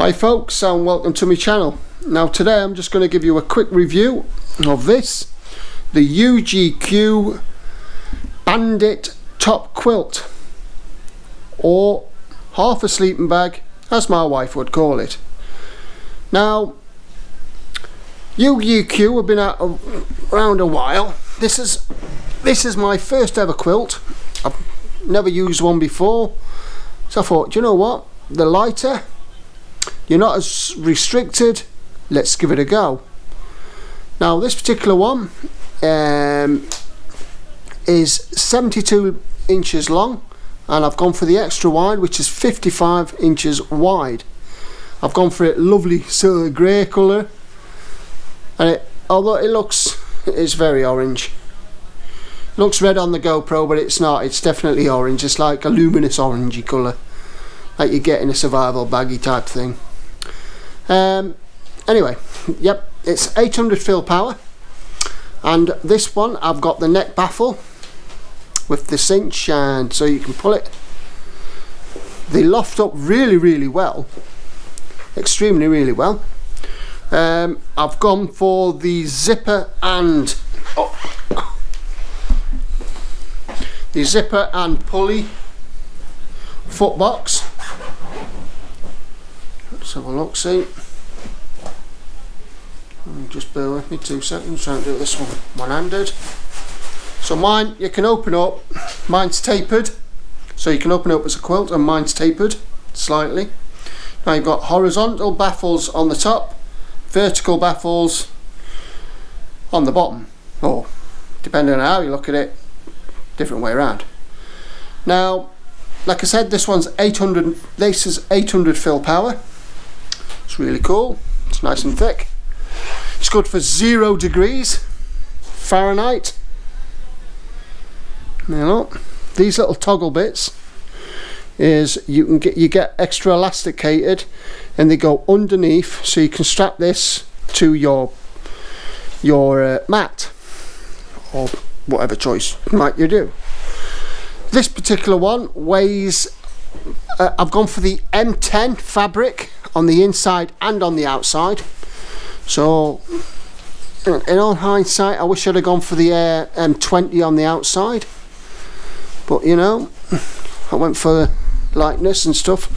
Hi folks, and welcome to my channel. Now today I'm just going to give you a quick review of this, the UGQ Bandit Top Quilt, or half a sleeping bag as my wife would call it. Now UGQ have been around a while. This is my first ever quilt. I've never used one before, so I thought, you know what, the lighter, you're not as restricted, let's give it a go. Now this particular one is 72 inches long, and I've gone for the extra wide, which is 55 inches wide. I've gone for it lovely sort of grey colour, and although it's very orange. It looks red on the GoPro, but it's not, it's definitely orange. It's like a luminous orangey colour, like you get in a survival baggy type thing. Anyway, yep, it's 800 fill power, and this one I've got the neck baffle with the cinch, and so you can pull it. They loft up really well, extremely really well. I've gone for the zipper and pulley foot box. Let's have a look, see. Just bear with me 2 seconds, trying to do this one-handed. So mine, you can open up, mine's tapered, so you can open it up as a quilt, and mine's tapered slightly. Now you've got horizontal baffles on the top, vertical baffles on the bottom, or depending on how you look at it, different way around. Now, like I said, this one's 800. This is 800 fill power. It's really cool. It's nice and thick. It's good for 0 degrees Fahrenheit. You know, these little toggle bits is you get extra elasticated, and they go underneath, so you can strap this to your mat or whatever choice might you do. This particular one weighs, I've gone for the M10 fabric on the inside and on the outside. So in all hindsight, I wish I'd have gone for the M20 on the outside, but you know, I went for lightness and stuff.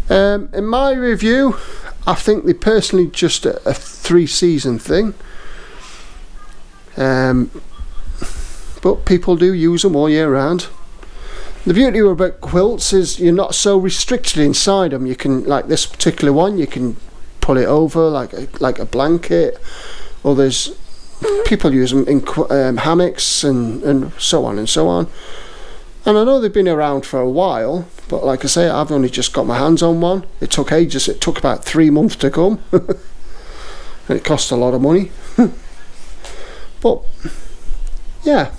In my review, I think they're personally just a 3-season thing, but people do use them all year round. The beauty about quilts is you're not so restricted inside them. You can, like this particular one, you can pull it over like a blanket. Others, people use them in hammocks and so on and so on. And I know they've been around for a while, but like I say, I've only just got my hands on one. It took ages. It took about 3 months to come, and it cost a lot of money. But yeah,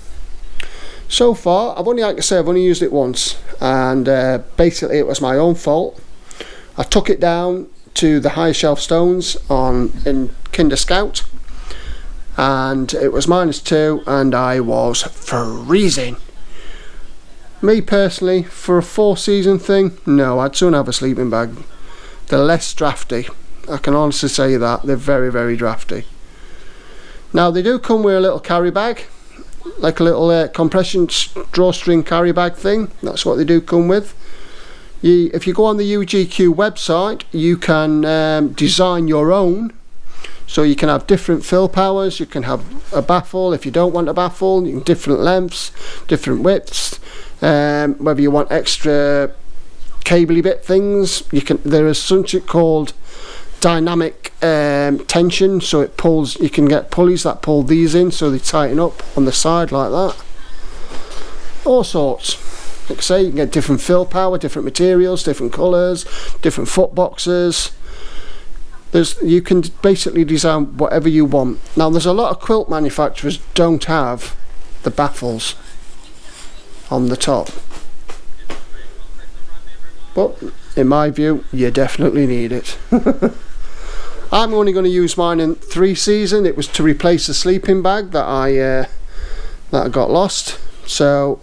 so far I've only, like I say, I've only used it once, and basically it was my own fault. I took it down to the higher shelf stones in Kinder Scout, and it was -2, and I was freezing. Me personally, for a 4-season thing, no, I'd soon have a sleeping bag. They're less drafty, I can honestly say that. They're very drafty. Now they do come with a little carry bag, like a little compression drawstring carry bag thing. That's what they do come with. If you go on the UGQ website, you can design your own, so you can have different fill powers. You can have a baffle. If you don't want a baffle, you can different lengths, different widths. Whether you want extra cabley bit things, you can. There is something called dynamic tension, so it pulls. You can get pulleys that pull these in, so they tighten up on the side like that. All sorts. Like I say, you can get different fill power, different materials, different colours, different foot boxes. You can basically design whatever you want. Now there's a lot of quilt manufacturers don't have the baffles on the top, but in my view, you definitely need it. I'm only going to use mine in 3-season. It was to replace a sleeping bag that I got lost. So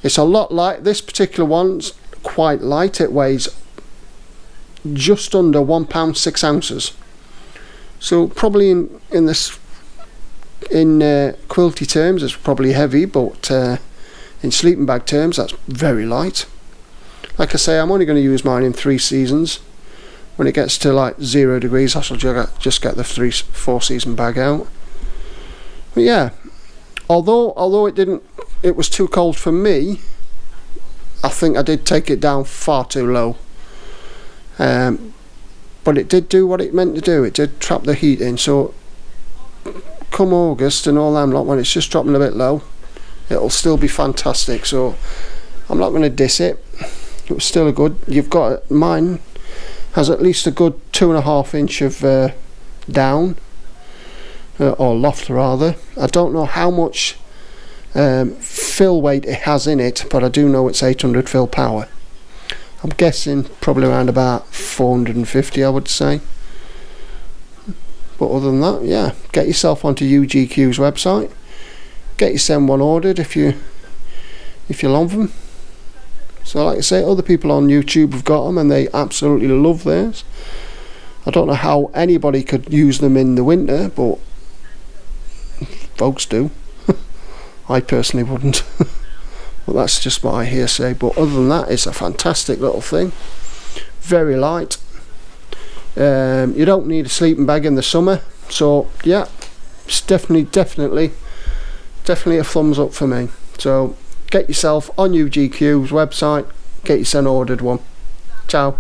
it's a lot light. This particular one's quite light. It weighs just under £1 6 ounces. So probably in this quilty terms it's probably heavy, but in sleeping bag terms that's very light. Like I say, I'm only going to use mine in 3 seasons. When it gets to like 0 degrees, I shall just get the 4 season bag out. But yeah, although it was too cold for me, I think I did take it down far too low. But it did do what it meant to do. It did trap the heat in. So come August and all that lot, when it's just dropping a bit low, it'll still be fantastic. So I'm not going to diss it. It was still a good. Mine has at least a good 2.5 inch of down, or loft rather. I don't know how much fill weight it has in it, but I do know it's 800 fill power. I'm guessing probably around about 450, I would say. But other than that, yeah, get yourself onto UGQ's website, get yourself one ordered if you love them. So like I say, other people on YouTube have got them and they absolutely love theirs. I don't know how anybody could use them in the winter, but folks do. I personally wouldn't. But that's just what I hear say. But other than that, it's a fantastic little thing. Very light. You don't need a sleeping bag in the summer. So yeah, it's definitely a thumbs up for me. So get yourself on UGQ's website, get yourself ordered one. Ciao.